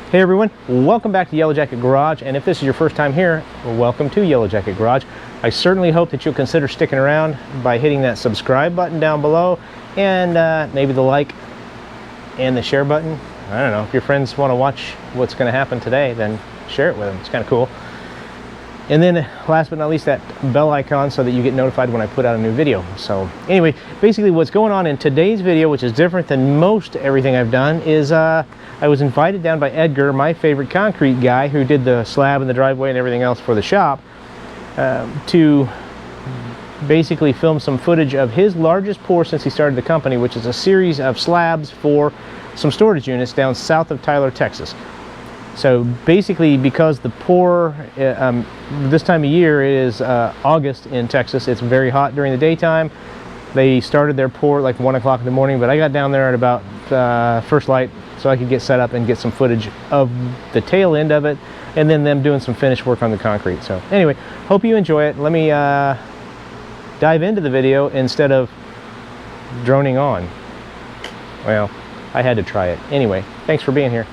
Hey everyone, welcome back to Yellow Jacket Garage, and if this is your first time here, welcome to Yellow Jacket Garage. I certainly hope that you'll consider sticking around by hitting that subscribe button down below and maybe the like and the share button. I don't know, if your friends want to watch what's going to happen today, then share it with them. It's kind of cool. And then last but not least, that bell icon so that you get notified when I put out a new video. So anyway, basically what's going on in today's video, which is different than most everything I've done, is I was invited down by Edgar, my favorite concrete guy who did the slab and the driveway and everything else for the shop, to basically film some footage of his largest pour since he started the company, which is a series of slabs for some storage units down south of Tyler, Texas. So basically, because the pour this time of year is August in Texas, it's very hot during the daytime. They started their pour at like 1 o'clock in the morning, but I got down there at about first light so I could get set up and get some footage of the tail end of it, and then them doing some finish work on the concrete. So anyway, hope you enjoy it. Let me dive into the video instead of droning on. Well, I had to try it. Anyway, thanks for being here.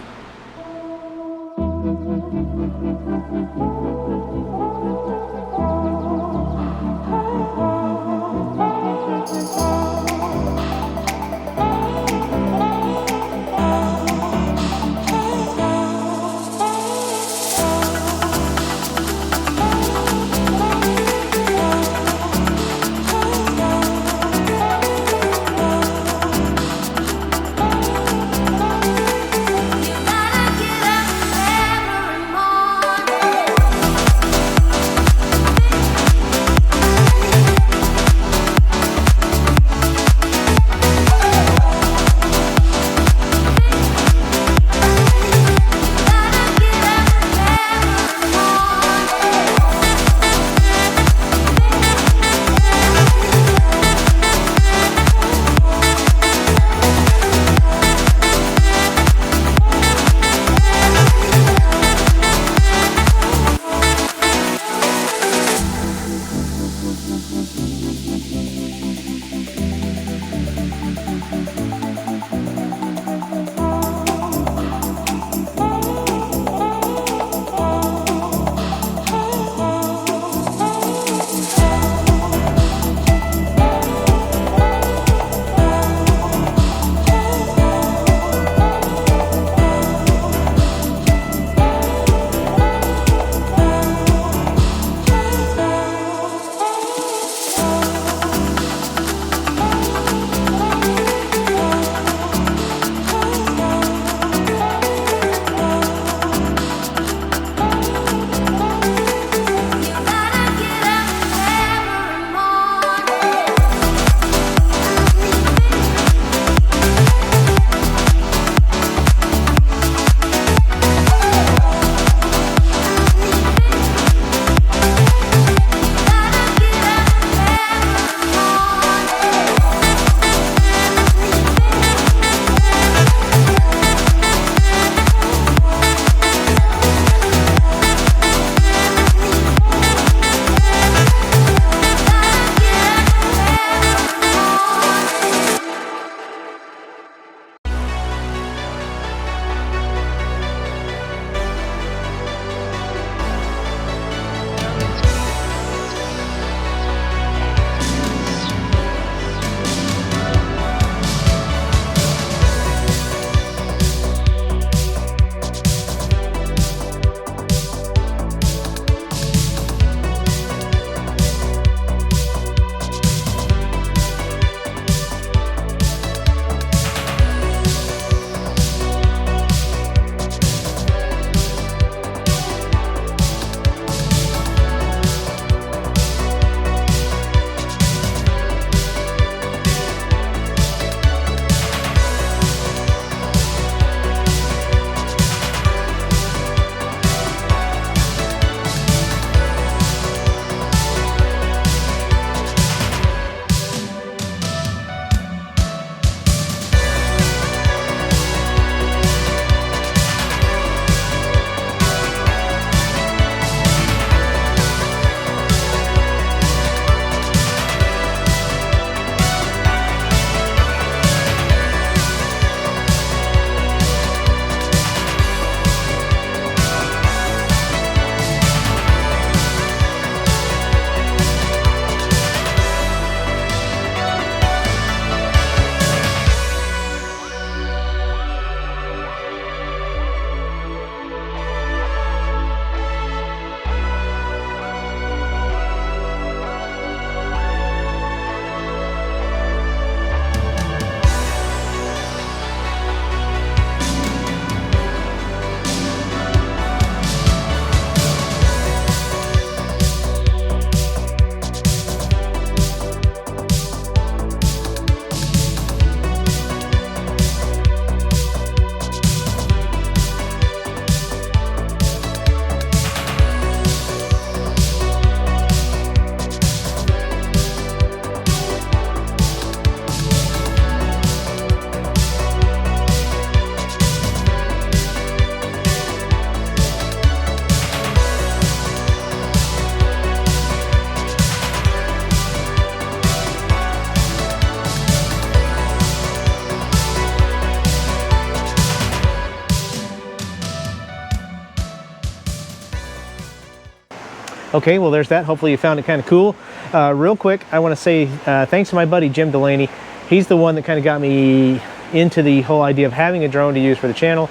Okay, well there's that. Hopefully you found it kind of cool. Real quick, I want to say thanks to my buddy Jim Dulaney. He's the one that kind of got me into the whole idea of having a drone to use for the channel,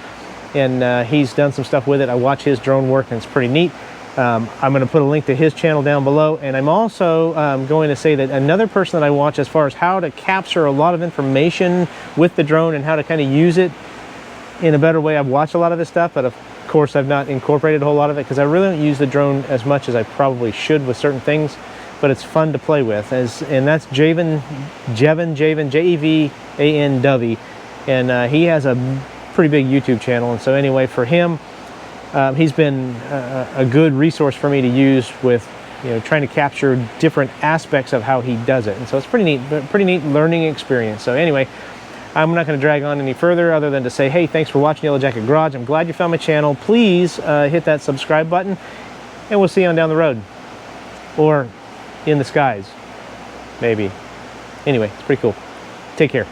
and he's done some stuff with it. I watch his drone work and it's pretty neat. I'm going to put a link to his channel down below, and I'm also going to say that another person that I watch as far as how to capture a lot of information with the drone and how to kind of use it in a better way. I've watched a lot of this stuff, but of course I've not incorporated a whole lot of it because I really don't use the drone as much as I probably should with certain things, but it's fun to play with. And that's Jevan, Jevan, and he has a pretty big YouTube channel. And so anyway, for him, he's been a good resource for me to use with, you know, trying to capture different aspects of how he does it. And so it's pretty neat learning experience. So anyway, I'm not going to drag on any further other than to say, hey, thanks for watching Yellow Jacket Garage. I'm glad you found my channel. Please hit that subscribe button, and we'll see you on down the road. Or in the skies, maybe. Anyway, it's pretty cool. Take care.